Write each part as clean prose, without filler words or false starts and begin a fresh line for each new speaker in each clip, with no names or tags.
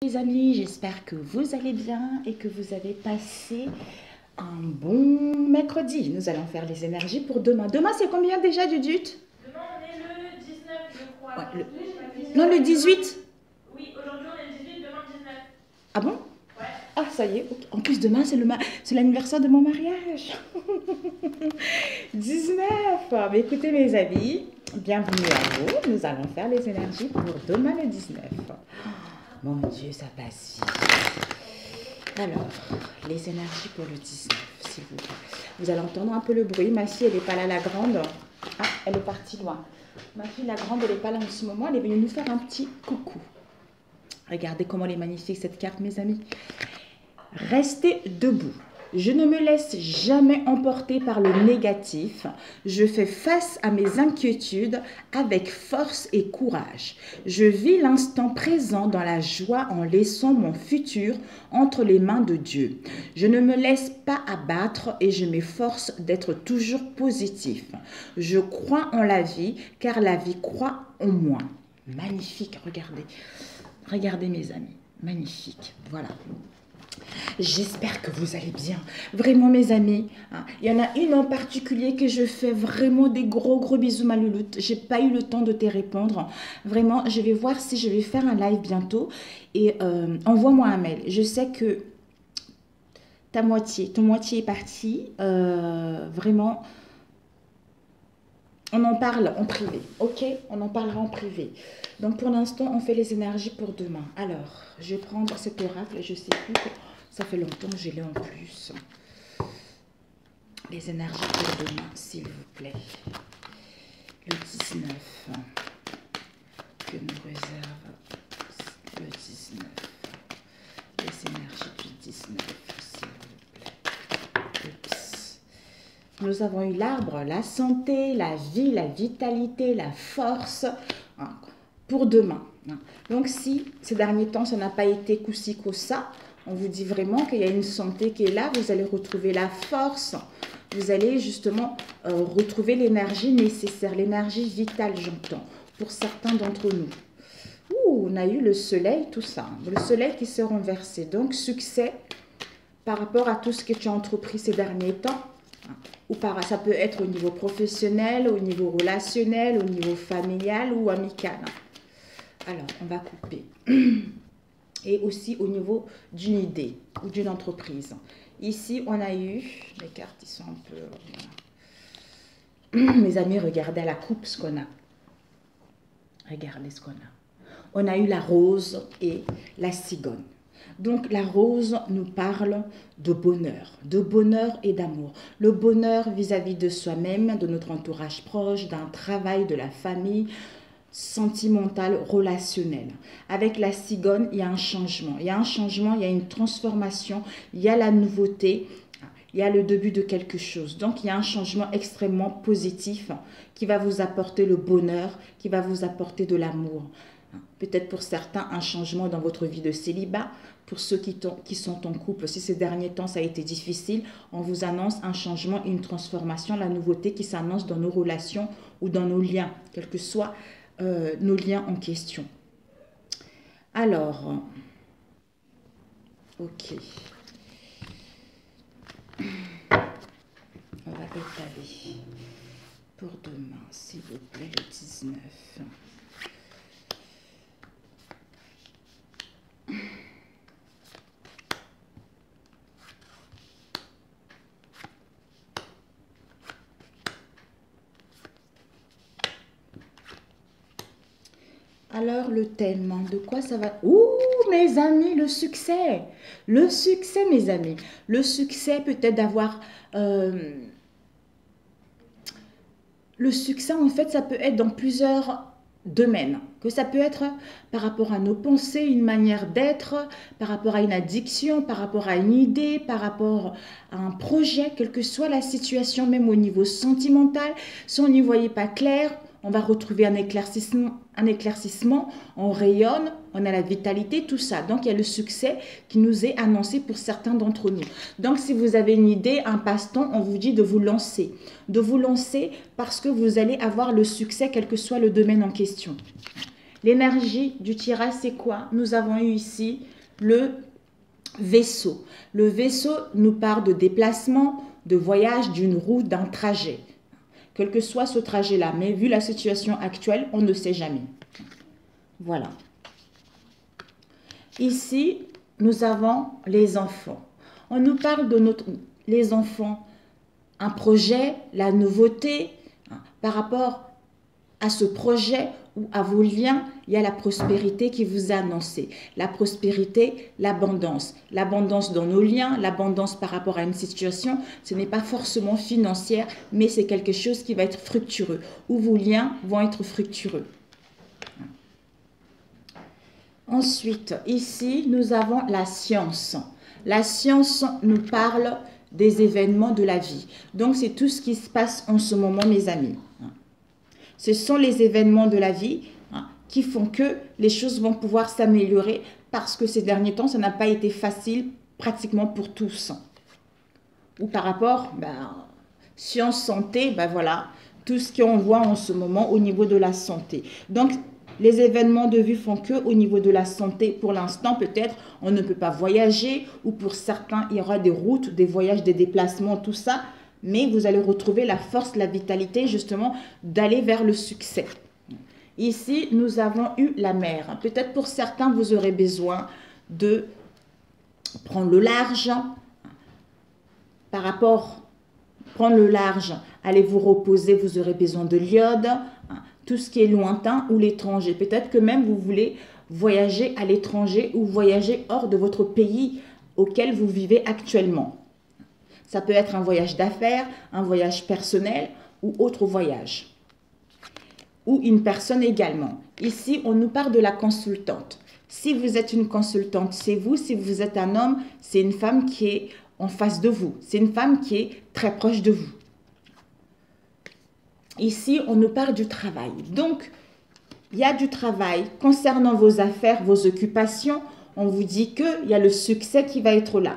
Les amis, j'espère que vous allez bien et que vous avez passé un bon mercredi. Nous allons faire les énergies pour demain. Demain, c'est combien déjà, Judith?
Demain, on est le 19, je crois.
Ouais, non,
Ouais,
le 18.
Oui, aujourd'hui on est le 18, demain le 19.
Ah bon?
Ouais.
Ah, ça y est. Ok. En plus, demain, c'est l'anniversaire de mon mariage. 19. Mais écoutez, mes amis, bienvenue à vous. Nous allons faire les énergies pour demain, le 19. Mon Dieu, ça passe vite. Alors, les énergies pour le 19, s'il vous plaît. Vous allez entendre un peu le bruit. Ma fille, elle n'est pas là, la grande. Ah, elle est partie loin. Ma fille, la grande, elle n'est pas là en ce moment. Elle est venue nous faire un petit coucou. Regardez comment elle est magnifique, cette carte, mes amis. Restez debout. Je ne me laisse jamais emporter par le négatif. Je fais face à mes inquiétudes avec force et courage. Je vis l'instant présent dans la joie en laissant mon futur entre les mains de Dieu. Je ne me laisse pas abattre et je m'efforce d'être toujours positif. Je crois en la vie car la vie croit en moi. Magnifique, regardez. Regardez mes amis, magnifique. Voilà. J'espère que vous allez bien. Vraiment, mes amis. Il y en a une en particulier que je fais vraiment des gros bisous, ma louloute. J'ai pas eu le temps de te répondre. Vraiment, je vais voir si je vais faire un live bientôt. Et envoie-moi un mail. Je sais que ton moitié est partie. Vraiment, on en parle en privé. Ok? On en parlera en privé. Donc, pour l'instant, on fait les énergies pour demain. Alors, je vais prendre cet oracle. Je sais plus. Ça fait longtemps que je l'ai en plus. Les énergies pour demain, s'il vous plaît. Le 19. Que nous réserve le 19. Les énergies du 19, s'il vous plaît. Oups. Nous avons eu l'arbre, la santé, la vie, la vitalité, la force. Pour demain. Donc, si ces derniers temps, ça n'a pas été coup-ci, coup-ça, on vous dit vraiment qu'il y a une santé qui est là, vous allez retrouver la force, vous allez justement retrouver l'énergie nécessaire, l'énergie vitale, j'entends, pour certains d'entre nous. Ouh, on a eu le soleil, tout ça, le soleil qui s'est renversé, donc succès par rapport à tout ce que tu as entrepris ces derniers temps, ou ça peut être au niveau professionnel, au niveau relationnel, au niveau familial ou amical. Alors, on va couper. Et aussi au niveau d'une idée ou d'une entreprise. Ici, on a eu, les cartes, ils sont un peu... Mes amis, regardez à la coupe ce qu'on a. Regardez ce qu'on a. On a eu la rose et la cigogne. Donc, la rose nous parle de bonheur et d'amour. Le bonheur vis-à-vis de soi-même, de notre entourage proche, d'un travail, de la famille, sentimental, relationnel. Avec la cigogne, il y a un changement. Il y a un changement, il y a une transformation, il y a la nouveauté, il y a le début de quelque chose. Donc, il y a un changement extrêmement positif qui va vous apporter le bonheur, qui va vous apporter de l'amour. Peut-être pour certains, un changement dans votre vie de célibat. Pour ceux qui sont en couple, si ces derniers temps, ça a été difficile, on vous annonce un changement, une transformation, la nouveauté qui s'annonce dans nos relations ou dans nos liens, quel que soit nos liens en question. Alors, ok. On va étaler pour demain, s'il vous plaît, le 19. Alors, le thème, de quoi ça va? Ouh, mes amis, le succès. Le succès, mes amis. Le succès, peut-être d'avoir... le succès, en fait, ça peut être dans plusieurs domaines. Que ça peut être par rapport à nos pensées, une manière d'être, par rapport à une addiction, par rapport à une idée, par rapport à un projet, quelle que soit la situation, même au niveau sentimental. Si on n'y voyait pas clair, on va retrouver un éclaircissement, on rayonne, on a la vitalité, tout ça. Donc, il y a le succès qui nous est annoncé pour certains d'entre nous. Donc, si vous avez une idée, un passe-temps, on vous dit de vous lancer. De vous lancer parce que vous allez avoir le succès, quel que soit le domaine en question. L'énergie du tirage, c'est quoi? Nous avons eu ici le vaisseau. Le vaisseau nous parle de déplacement, de voyage, d'une route, d'un trajet. Quel que soit ce trajet-là, mais vu la situation actuelle, on ne sait jamais. Voilà. Ici, nous avons les enfants. On nous parle de les enfants, un projet, la nouveauté, par rapport à ce projet ou à vos liens, il y a la prospérité qui vous est annoncée. La prospérité, l'abondance. L'abondance dans nos liens, l'abondance par rapport à une situation, ce n'est pas forcément financière, mais c'est quelque chose qui va être fructueux, où vos liens vont être fructueux. Ensuite, ici, nous avons la science. La science nous parle des événements de la vie. Donc, c'est tout ce qui se passe en ce moment, mes amis. Ce sont les événements de la vie qui font que les choses vont pouvoir s'améliorer parce que ces derniers temps, ça n'a pas été facile pratiquement pour tous. Ou par rapport, science, santé, voilà, tout ce qu'on voit en ce moment au niveau de la santé. Donc, les événements de vie font que au niveau de la santé, pour l'instant, peut-être, on ne peut pas voyager ou pour certains, il y aura des routes, des voyages, des déplacements, tout ça. Mais vous allez retrouver la force, la vitalité, justement, d'aller vers le succès. Ici, nous avons eu la mer. Peut-être pour certains, vous aurez besoin de prendre le large. Par rapport, prendre le large, allez vous reposer, vous aurez besoin de l'iode. Tout ce qui est lointain ou l'étranger. Peut-être que même vous voulez voyager à l'étranger ou voyager hors de votre pays auquel vous vivez actuellement. Ça peut être un voyage d'affaires, un voyage personnel ou autre voyage. Ou une personne également. Ici, on nous parle de la consultante. Si vous êtes une consultante, c'est vous. Si vous êtes un homme, c'est une femme qui est en face de vous. C'est une femme qui est très proche de vous. Ici, on nous parle du travail. Donc, il y a du travail concernant vos affaires, vos occupations. On vous dit qu'il y a le succès qui va être là.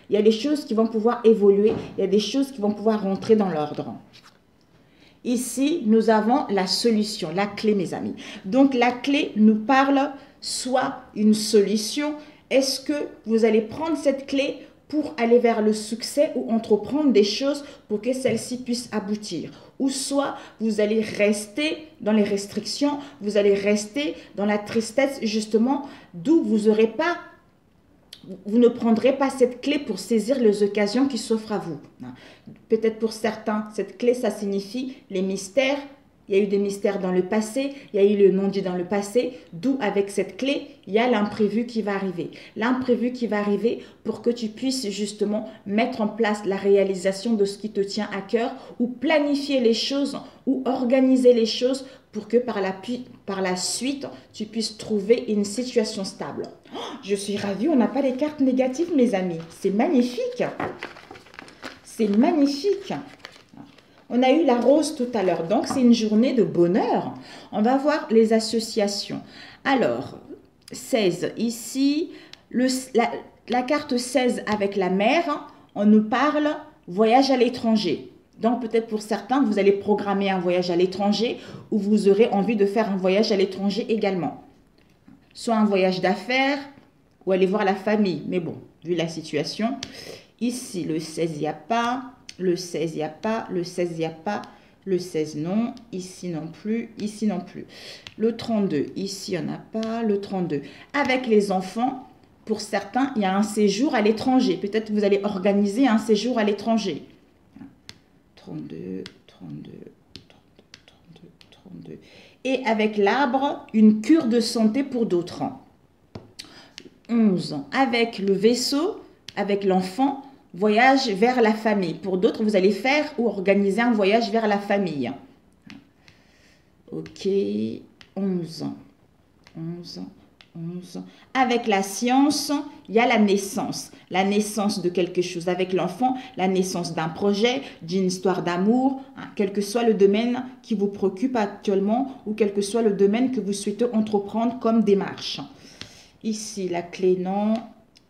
Il y a des choses qui vont pouvoir évoluer, il y a des choses qui vont pouvoir rentrer dans l'ordre. Ici, nous avons la solution, la clé, mes amis. Donc, la clé nous parle soit une solution. Est-ce que vous allez prendre cette clé pour aller vers le succès ou entreprendre des choses pour que celles-ci puissent aboutir? Ou soit vous allez rester dans les restrictions, vous allez rester dans la tristesse, justement, d'où vous ne prendrez pas cette clé pour saisir les occasions qui s'offrent à vous. Peut-être pour certains, cette clé, ça signifie les mystères. Il y a eu des mystères dans le passé, il y a eu le non-dit dans le passé, d'où avec cette clé, il y a l'imprévu qui va arriver. L'imprévu qui va arriver pour que tu puisses justement mettre en place la réalisation de ce qui te tient à cœur ou planifier les choses ou organiser les choses pour que par la suite, tu puisses trouver une situation stable. Oh, je suis ravie, on n'a pas les cartes négatives, mes amis. C'est magnifique. C'est magnifique. On a eu la rose tout à l'heure, donc c'est une journée de bonheur. On va voir les associations. Alors, 16, ici, la carte 16 avec la mer, on nous parle voyage à l'étranger. Donc peut-être pour certains, vous allez programmer un voyage à l'étranger ou vous aurez envie de faire un voyage à l'étranger également. Soit un voyage d'affaires ou aller voir la famille. Mais bon, vu la situation, ici le 16, il n'y a pas. Le 16, il n'y a pas. Le 16, il n'y a pas. Le 16, non. Ici non plus. Ici non plus. Le 32, ici, il n'y en a pas. Le 32. Avec les enfants, pour certains, il y a un séjour à l'étranger. Peut-être que vous allez organiser un séjour à l'étranger. 32, 32, 32, 32. Et avec l'arbre, une cure de santé pour d'autres. 11. Avec le vaisseau, avec l'enfant, voyage vers la famille. Pour d'autres, vous allez faire ou organiser un voyage vers la famille. Ok, 11. 11. 11. Avec la science, il y a la naissance de quelque chose. Avec l'enfant, la naissance d'un projet, d'une histoire d'amour, quel que soit le domaine qui vous préoccupe actuellement ou quel que soit le domaine que vous souhaitez entreprendre comme démarche. Ici, la clé, non.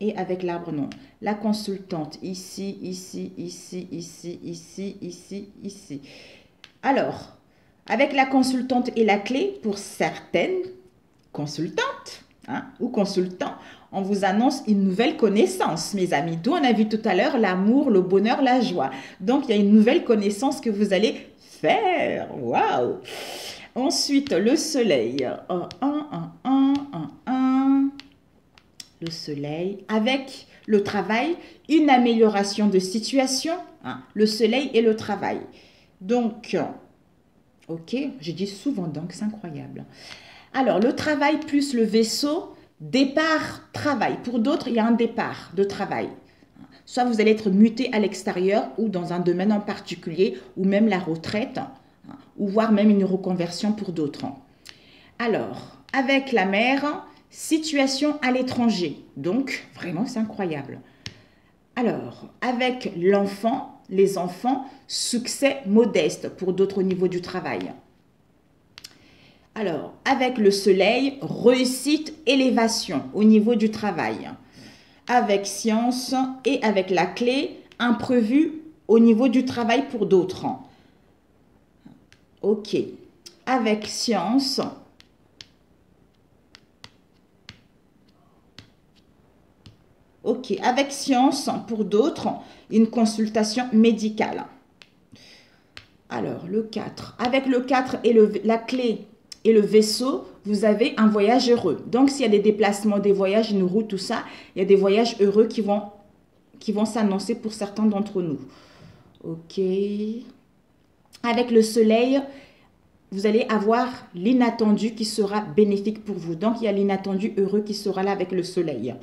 Et avec l'arbre, non. La consultante, ici, ici, ici, ici, ici, ici, ici. Alors, avec la consultante et la clé, pour certaines consultantes ou consultants, On vous annonce une nouvelle connaissance, mes amis. D'où on a vu tout à l'heure l'amour, le bonheur, la joie. Donc, il y a une nouvelle connaissance que vous allez faire. Waouh! Ensuite, le soleil. Le soleil. Avec le travail, une amélioration de situation. Le soleil et le travail. Donc, ok, je dis souvent donc, c'est incroyable. Alors, le travail plus le vaisseau, départ, travail. Pour d'autres, il y a un départ de travail. Soit vous allez être muté à l'extérieur ou dans un domaine en particulier, ou même la retraite, ou voire même une reconversion pour d'autres. Alors, avec la mère, situation à l'étranger. Donc, vraiment, c'est incroyable. Alors, avec l'enfant, les enfants, succès modeste pour d'autres au niveau du travail. Alors, avec le soleil, réussite, élévation au niveau du travail. Avec science et avec la clé, imprévu au niveau du travail pour d'autres. Ok. Avec science. Ok. Avec science, pour d'autres, une consultation médicale. Alors, le 4. Avec le 4 et la clé et le vaisseau, vous avez un voyage heureux. Donc, s'il y a des déplacements, des voyages, une route, tout ça, il y a des voyages heureux qui vont s'annoncer pour certains d'entre nous. Ok. Avec le soleil, vous allez avoir l'inattendu qui sera bénéfique pour vous. Donc, il y a l'inattendu heureux qui sera là avec le soleil.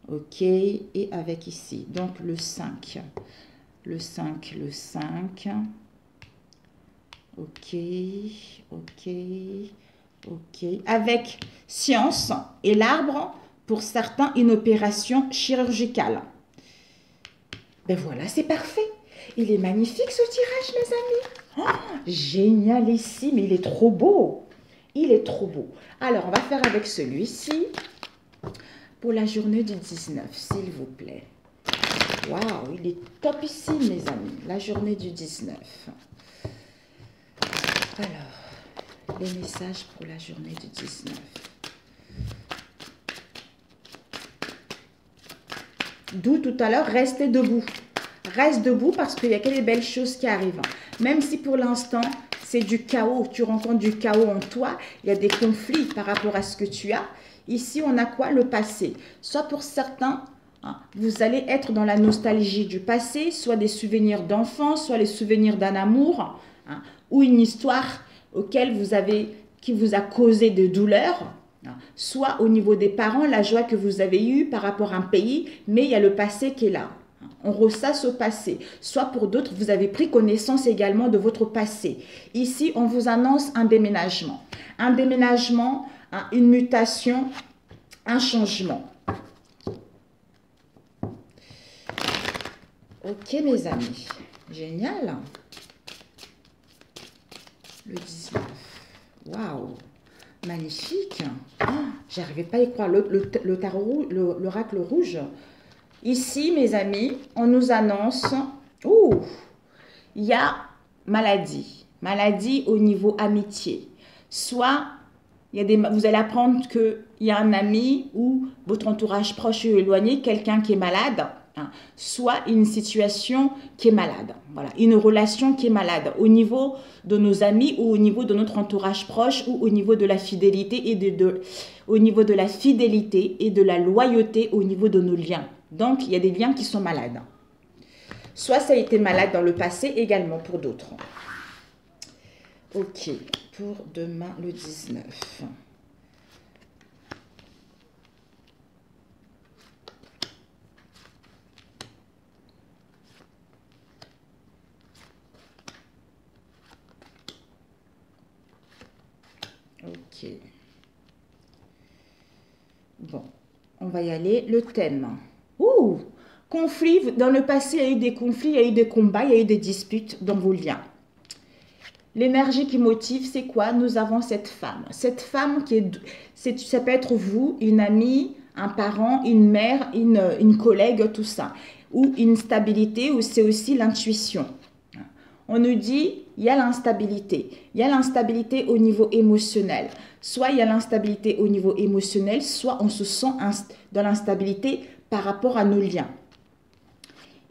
Ok. Et avec ici, donc le 5. Le 5, le 5. Ok, ok, ok. Avec science et l'arbre, pour certains, une opération chirurgicale. Ben voilà, c'est parfait. Il est magnifique ce tirage, mes amis. Oh, génialissime, il est trop beau. Il est trop beau. Alors, on va faire avec celui-ci pour la journée du 19, s'il vous plaît. Waouh, il est topissime, mes amis. La journée du 19. Alors, les messages pour la journée du 19. D'où tout à l'heure, restez debout. Reste debout parce qu'il y a que des belles choses qui arrivent. Même si pour l'instant, c'est du chaos, tu rencontres du chaos en toi, il y a des conflits par rapport à ce que tu as. Ici, on a quoi? Le passé. Soit pour certains, vous allez être dans la nostalgie du passé, soit des souvenirs d'enfance, soit les souvenirs d'un amour, ou une histoire qui vous a causé de douleur, soit au niveau des parents, la joie que vous avez eue par rapport à un pays, mais il y a le passé qui est là. On ressasse au passé. Soit pour d'autres, vous avez pris connaissance également de votre passé. Ici, on vous annonce un déménagement. Un déménagement, une mutation, un changement. Ok, mes amis. Génial. Le 19. Waouh. Magnifique. Oh, j'arrivais pas à y croire. Le tarot, l'oracle rouge. Ici, mes amis, on nous annonce, il y a maladie. Maladie au niveau amitié. Soit, vous allez apprendre qu'il y a un ami ou votre entourage proche ou éloigné, quelqu'un qui est malade. Soit une situation qui est malade. Voilà, une relation qui est malade au niveau de nos amis ou au niveau de notre entourage proche ou au niveau de la fidélité au niveau de la fidélité et de la loyauté au niveau de nos liens. Donc, il y a des liens qui sont malades. Soit ça a été malade dans le passé également pour d'autres. Ok, pour demain le 19. Ok. Bon, on va y aller. Le thème. Conflit. Dans le passé, il y a eu des conflits, il y a eu des combats, il y a eu des disputes dans vos liens. L'énergie qui motive, c'est quoi? Nous avons cette femme. Cette femme ça peut être vous, une amie, un parent, une mère, une collègue, tout ça. Ou une stabilité, ou c'est aussi l'intuition. On nous dit, il y a l'instabilité. Il y a l'instabilité au niveau émotionnel. Soit il y a l'instabilité au niveau émotionnel, soit on se sent dans l'instabilité par rapport à nos liens.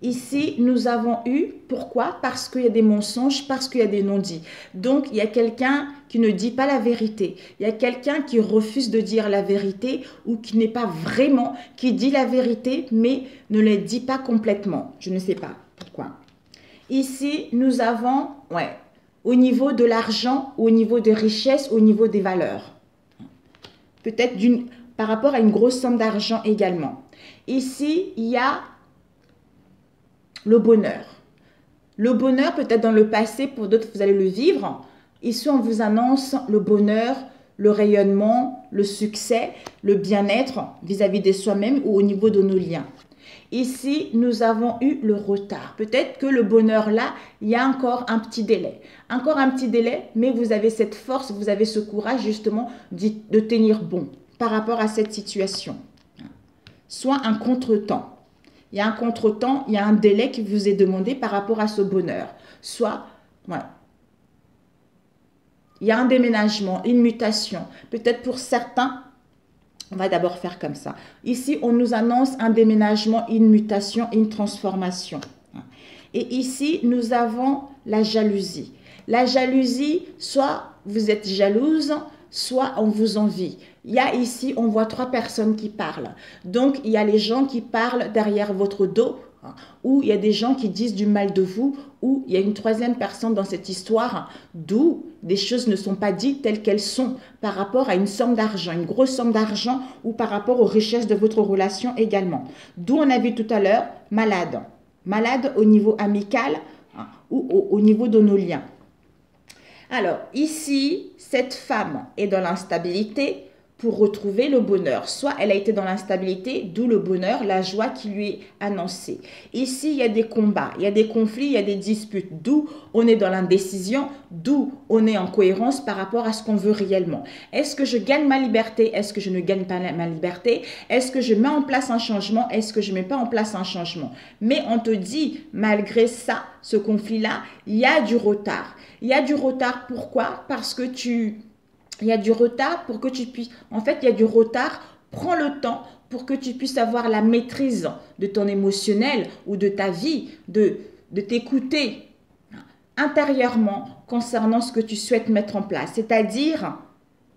Ici, nous avons eu, pourquoi? Parce qu'il y a des mensonges, parce qu'il y a des non-dits. Donc, il y a quelqu'un qui ne dit pas la vérité. Il y a quelqu'un qui refuse de dire la vérité ou qui n'est pas vraiment, qui dit la vérité, mais ne la dit pas complètement. Je ne sais pas pourquoi. Ici, nous avons, au niveau de l'argent, au niveau des richesses, au niveau des valeurs. Peut-être par rapport à une grosse somme d'argent également. Ici, il y a le bonheur. Le bonheur, peut-être dans le passé, pour d'autres, vous allez le vivre. Ici, on vous annonce le bonheur, le rayonnement, le succès, le bien-être vis-à-vis de soi-même ou au niveau de nos liens. Ici, nous avons eu le retard. Peut-être que le bonheur là, il y a encore un petit délai. Encore un petit délai, mais vous avez cette force, vous avez ce courage justement de tenir bon par rapport à cette situation. Soit un contretemps. Il y a un contretemps, il y a un délai qui vous est demandé par rapport à ce bonheur. Soit, il y a un déménagement, une mutation. Peut-être pour certains, on va d'abord faire comme ça. Ici, on nous annonce un déménagement, une mutation, une transformation. Et ici, nous avons la jalousie. La jalousie, soit vous êtes jalouse, soit on vous envie. Il y a ici, on voit 3 personnes qui parlent. Donc, il y a les gens qui parlent derrière votre dos, ou il y a des gens qui disent du mal de vous, ou il y a une 3e personne dans cette histoire, d'où des choses ne sont pas dites telles qu'elles sont par rapport à une somme d'argent, une grosse somme d'argent, ou par rapport aux richesses de votre relation également. D'où on a vu tout à l'heure, malade. Malade au niveau amical ou au niveau de nos liens. Alors, ici, cette femme est dans l'instabilité pour retrouver le bonheur. Soit elle a été dans l'instabilité, d'où le bonheur, la joie qui lui est annoncée. Ici, il y a des combats, il y a des conflits, il y a des disputes, d'où on est dans l'indécision, d'où on est en cohérence par rapport à ce qu'on veut réellement. Est-ce que je gagne ma liberté? Est-ce que je ne gagne pas ma liberté? Est-ce que je mets en place un changement? Est-ce que je ne mets pas en place un changement? Mais on te dit, malgré ça, ce conflit-là, il y a du retard. Il y a du retard, pourquoi? Parce que il y a du retard pour que tu puisses... En fait, il y a du retard. Prends le temps pour que tu puisses avoir la maîtrise de ton émotionnel ou de ta vie, de t'écouter intérieurement concernant ce que tu souhaites mettre en place. C'est-à-dire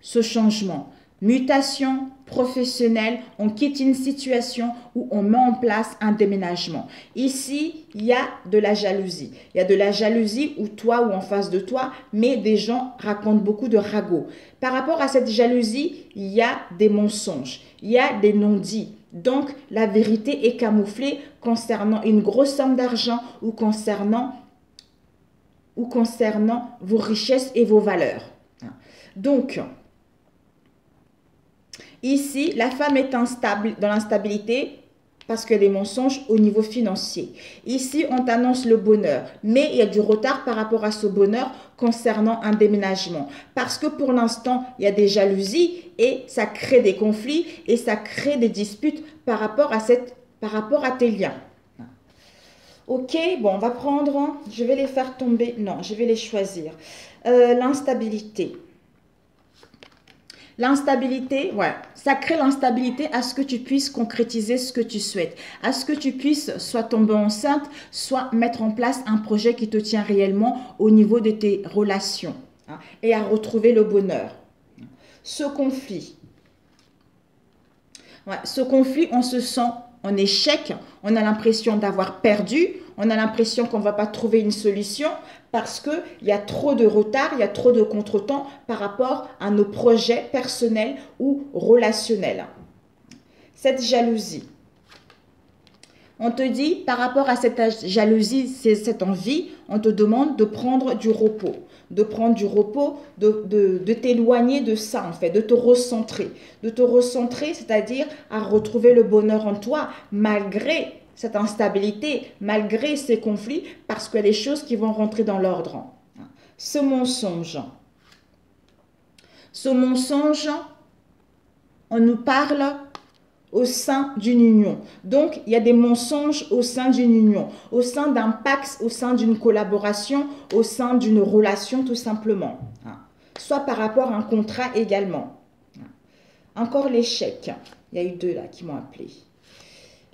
ce changement. Mutation professionnelle, on quitte une situation où on met en place un déménagement. Ici, il y a de la jalousie. Il y a de la jalousie où toi ou en face de toi, mais des gens racontent beaucoup de ragots. Par rapport à cette jalousie, il y a des mensonges, il y a des non-dits. Donc, la vérité est camouflée concernant une grosse somme d'argent ou concernant vos richesses et vos valeurs. Donc, ici, la femme est instable, dans l'instabilité parce qu'il y a des mensonges au niveau financier. Ici, on t'annonce le bonheur, mais il y a du retard par rapport à ce bonheur concernant un déménagement. Parce que pour l'instant, il y a des jalousies et ça crée des conflits et ça crée des disputes par rapport à tes liens. Ok, bon, on va prendre, je vais les faire tomber, non, je vais les choisir. L'instabilité. L'instabilité, ça crée l'instabilité à ce que tu puisses concrétiser ce que tu souhaites, à ce que tu puisses soit tomber enceinte, soit mettre en place un projet qui te tient réellement au niveau de tes relations et à retrouver le bonheur. Ce conflit, on se sent en échec, on a l'impression d'avoir perdu, on a l'impression qu'on ne va pas trouver une solution parce qu'il y a trop de retard, il y a trop de contretemps par rapport à nos projets personnels ou relationnels. Cette jalousie. On te dit, par rapport à cette jalousie, cette envie, on te demande de prendre du repos. De prendre du repos, de t'éloigner de ça en fait, de te recentrer. De te recentrer, c'est-à-dire à retrouver le bonheur en toi, malgré cette instabilité, malgré ces conflits, parce qu'il y a des choses qui vont rentrer dans l'ordre. Ce mensonge, on nous parle au sein d'une union. Donc, il y a des mensonges au sein d'une union, au sein d'un pax, au sein d'une collaboration, au sein d'une relation tout simplement. Soit par rapport à un contrat également. Encore l'échec. Il y a eu 2 là qui m'ont appelé.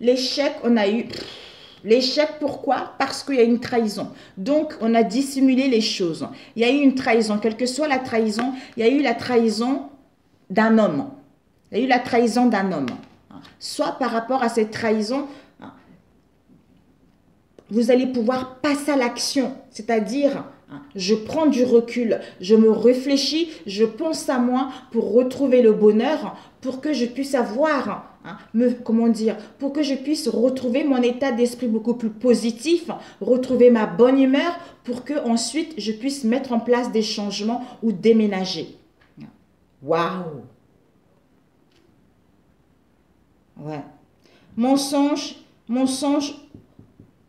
L'échec, on a eu... L'échec, pourquoi? Parce qu'il y a une trahison. Donc, on a dissimulé les choses. Il y a eu une trahison. Quelle que soit la trahison, il y a eu la trahison d'un homme. Il y a eu la trahison d'un homme. Soit par rapport à cette trahison, vous allez pouvoir passer à l'action. C'est-à-dire, je prends du recul, je me réfléchis, je pense à moi pour retrouver le bonheur, pour que je puisse avoir... comment dire, pour que je puisse retrouver mon état d'esprit beaucoup plus positif, retrouver ma bonne humeur, pour que ensuite je puisse mettre en place des changements ou déménager. Waouh! Ouais. Mensonge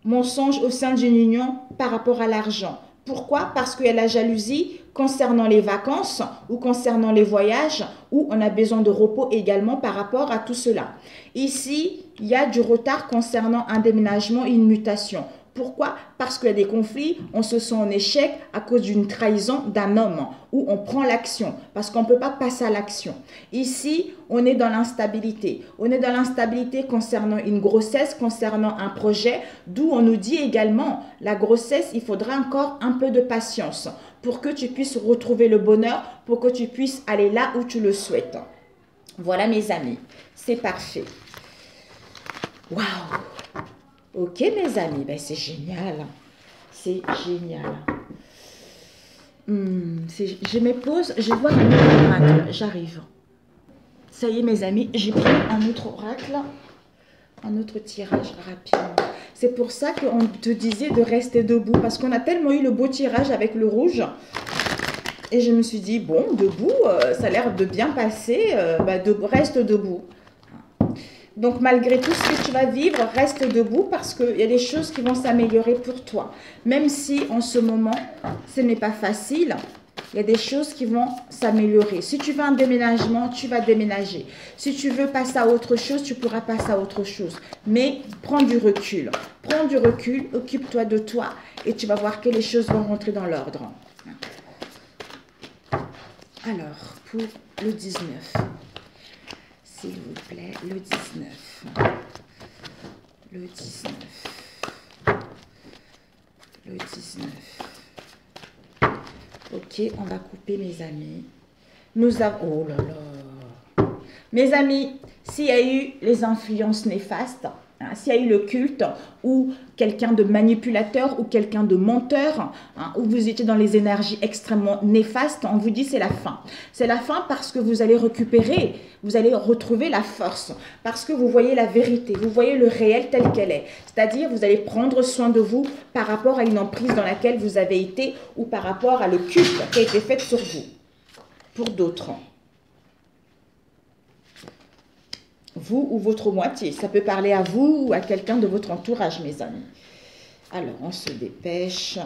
au sein d'une union par rapport à l'argent. Pourquoi? Parce qu'il y a la jalousie concernant les vacances ou concernant les voyages où on a besoin de repos également par rapport à tout cela. Ici, il y a du retard concernant un déménagement et une mutation. Pourquoi? Parce qu'il y a des conflits, on se sent en échec à cause d'une trahison d'un homme où on prend l'action parce qu'on ne peut pas passer à l'action. Ici, on est dans l'instabilité. On est dans l'instabilité concernant une grossesse, concernant un projet, d'où on nous dit également, la grossesse, il faudra encore un peu de patience pour que tu puisses retrouver le bonheur, pour que tu puisses aller là où tu le souhaites. Voilà mes amis, c'est parfait. Waouh! Ok mes amis, ben, c'est génial. C'est génial. Je me pose, je vois un autre oracle, j'arrive. Ça y est mes amis, j'ai pris un autre oracle, un autre tirage rapidement. C'est pour ça qu'on te disait de rester debout, parce qu'on a tellement eu le beau tirage avec le rouge. Et je me suis dit, bon, debout, ça a l'air de bien passer, reste debout. Donc, malgré tout ce que tu vas vivre, reste debout parce qu'il y a des choses qui vont s'améliorer pour toi. Même si, en ce moment, ce n'est pas facile, il y a des choses qui vont s'améliorer. Si tu veux un déménagement, tu vas déménager. Si tu veux passer à autre chose, tu pourras passer à autre chose. Mais prends du recul. Prends du recul, occupe-toi de toi et tu vas voir que les choses vont rentrer dans l'ordre. Alors, pour le 19... S'il vous plaît, le 19. Le 19. Le 19. Ok, on va couper mes amis. Nous avons... Oh là là. Mes amis, s'il y a eu les influences néfastes, s'il y a eu le culte ou quelqu'un de manipulateur ou quelqu'un de menteur, où vous étiez dans les énergies extrêmement néfastes, on vous dit c'est la fin. C'est la fin parce que vous allez récupérer, vous allez retrouver la force, parce que vous voyez la vérité, vous voyez le réel tel qu'elle est. C'est-à-dire vous allez prendre soin de vous par rapport à une emprise dans laquelle vous avez été ou par rapport à le culte qui a été fait sur vous, pour d'autres. Vous ou votre moitié. Ça peut parler à vous ou à quelqu'un de votre entourage, mes amis. Alors, on se dépêche.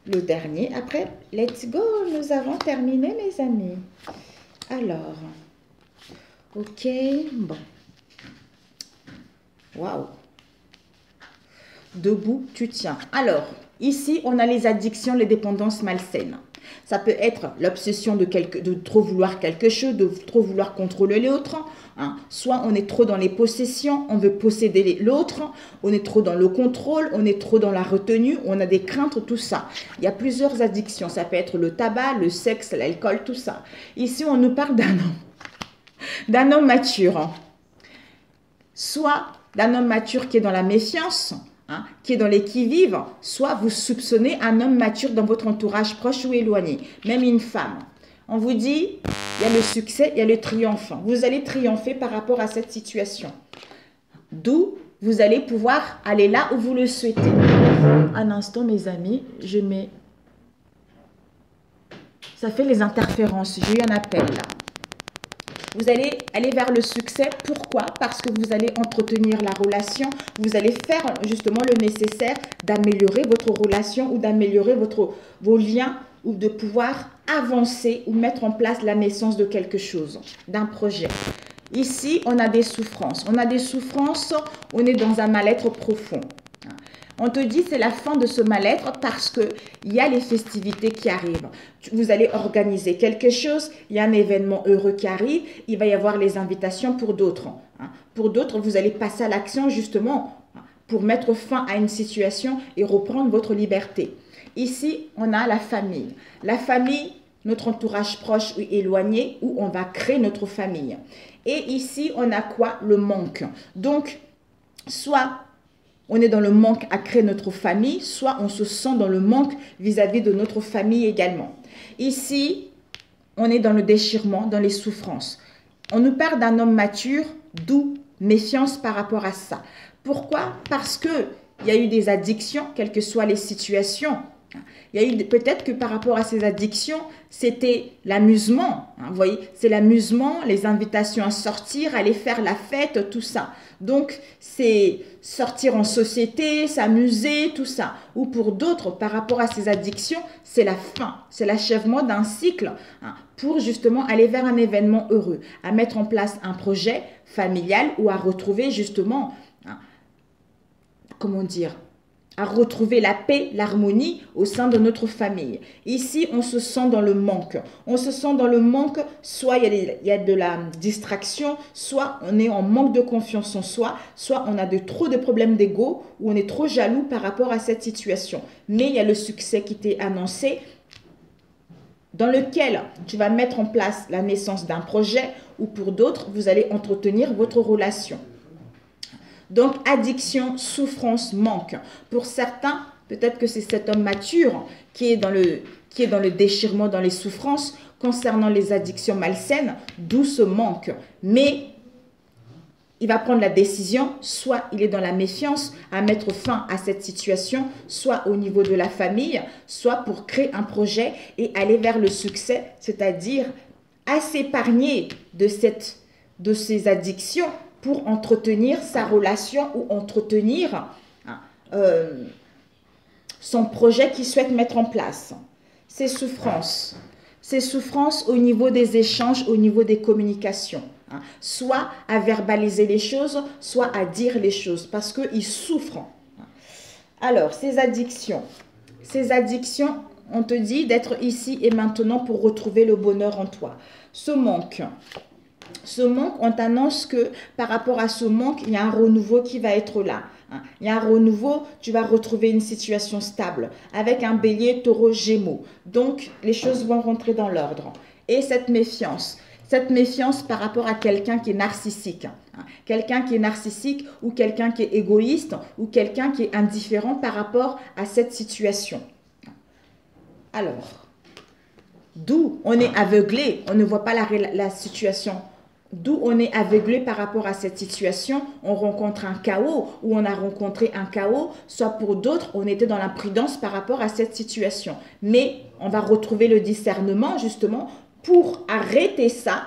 Le dernier. Après, let's go. Nous avons terminé, mes amis. Alors, ok. Bon. Waouh. Debout, tu tiens. Alors, ici, on a les addictions, les dépendances malsaines. Ça peut être l'obsession de trop vouloir quelque chose, de trop vouloir contrôler l'autre. Soit on est trop dans les possessions, on veut posséder l'autre, on est trop dans le contrôle, on est trop dans la retenue, on a des craintes, tout ça. Il y a plusieurs addictions. Ça peut être le tabac, le sexe, l'alcool, tout ça. Ici, on nous parle d'un homme mature. Soit d'un homme mature qui est dans la méfiance, qui est dans les qui-vive, soit vous soupçonnez un homme mature dans votre entourage proche ou éloigné, même une femme. On vous dit, il y a le succès, il y a le triomphe. Vous allez triompher par rapport à cette situation. D'où vous allez pouvoir aller là où vous le souhaitez. Un instant, mes amis, je mets... Ça fait les interférences. J'ai eu un appel là. Vous allez aller vers le succès. Pourquoi? Parce que vous allez entretenir la relation. Vous allez faire justement le nécessaire d'améliorer votre relation ou d'améliorer vos liens ou de pouvoir avancer ou mettre en place la naissance de quelque chose, d'un projet. Ici, on a des souffrances. On a des souffrances, on est dans un mal-être profond. On te dit c'est la fin de ce mal-être parce qu'il y a les festivités qui arrivent. Vous allez organiser quelque chose, il y a un événement heureux qui arrive, il va y avoir les invitations pour d'autres. Pour d'autres, vous allez passer à l'action justement pour mettre fin à une situation et reprendre votre liberté. Ici, on a la famille. La famille, notre entourage proche ou éloigné, où on va créer notre famille. Et ici, on a quoi? Le manque. Donc, soit on est dans le manque à créer notre famille, soit on se sent dans le manque vis-à-vis de notre famille également. Ici, on est dans le déchirement, dans les souffrances. On nous parle d'un homme mature, d'où méfiance par rapport à ça. Pourquoi? Parce qu'il y a eu des addictions, quelles que soient les situations. Il y a eu peut-être que par rapport à ces addictions, c'était l'amusement. Vous voyez, c'est l'amusement, les invitations à sortir, aller faire la fête, tout ça. Donc, c'est sortir en société, s'amuser, tout ça. Ou pour d'autres, par rapport à ces addictions, c'est la fin, c'est l'achèvement d'un cycle pour justement aller vers un événement heureux, à mettre en place un projet familial ou à retrouver justement, comment dire, à retrouver la paix, l'harmonie au sein de notre famille. Ici, on se sent dans le manque. On se sent dans le manque, soit il y a de la distraction, soit on est en manque de confiance en soi, soit on a trop de problèmes d'ego, ou on est trop jaloux par rapport à cette situation. Mais il y a le succès qui t'est annoncé, dans lequel tu vas mettre en place la naissance d'un projet, ou pour d'autres, vous allez entretenir votre relation. Donc, addiction, souffrance, manque. Pour certains, peut-être que c'est cet homme mature qui est dans le déchirement, dans les souffrances concernant les addictions malsaines, d'où ce manque. Mais il va prendre la décision, soit il est dans la méfiance à mettre fin à cette situation, soit au niveau de la famille, soit pour créer un projet et aller vers le succès, c'est-à-dire à s'épargner de ces addictions pour entretenir sa relation ou entretenir son projet qu'il souhaite mettre en place. Ces souffrances au niveau des échanges, au niveau des communications. Soit à verbaliser les choses, soit à dire les choses, parce qu'il souffre. Alors, ces addictions, on te dit d'être ici et maintenant pour retrouver le bonheur en toi. Ce manque, on t'annonce que par rapport à ce manque, il y a un renouveau qui va être là. Il y a un renouveau, tu vas retrouver une situation stable avec un bélier, taureau, gémeaux. Donc, les choses vont rentrer dans l'ordre. Et cette méfiance par rapport à quelqu'un qui est narcissique. Quelqu'un qui est narcissique ou quelqu'un qui est égoïste ou quelqu'un qui est indifférent par rapport à cette situation. Alors, d'où on est aveuglé, on ne voit pas la situation. D'où on est aveuglé par rapport à cette situation, on rencontre un chaos ou on a rencontré un chaos, soit pour d'autres, on était dans l'imprudence par rapport à cette situation. Mais on va retrouver le discernement justement pour arrêter ça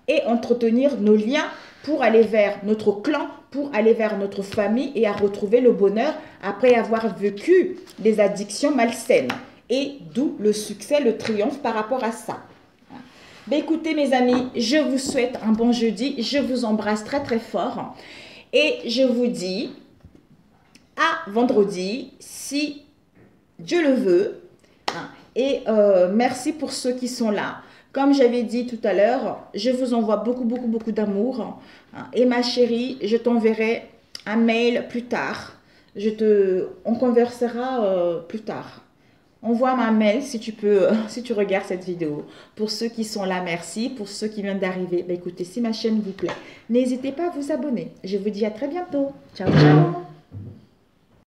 et entretenir nos liens pour aller vers notre clan, pour aller vers notre famille et à retrouver le bonheur après avoir vécu des addictions malsaines. Et d'où le succès, le triomphe par rapport à ça. Ben écoutez mes amis, je vous souhaite un bon jeudi, je vous embrasse très très fort et je vous dis à vendredi si Dieu le veut. Et merci pour ceux qui sont là. Comme j'avais dit tout à l'heure, je vous envoie beaucoup d'amour. Et ma chérie, je t'enverrai un mail plus tard. On conversera plus tard. Envoie-moi un mail si tu peux, si tu regardes cette vidéo. Pour ceux qui sont là, merci. Pour ceux qui viennent d'arriver, écoutez, si ma chaîne vous plaît, n'hésitez pas à vous abonner. Je vous dis à très bientôt. Ciao, ciao.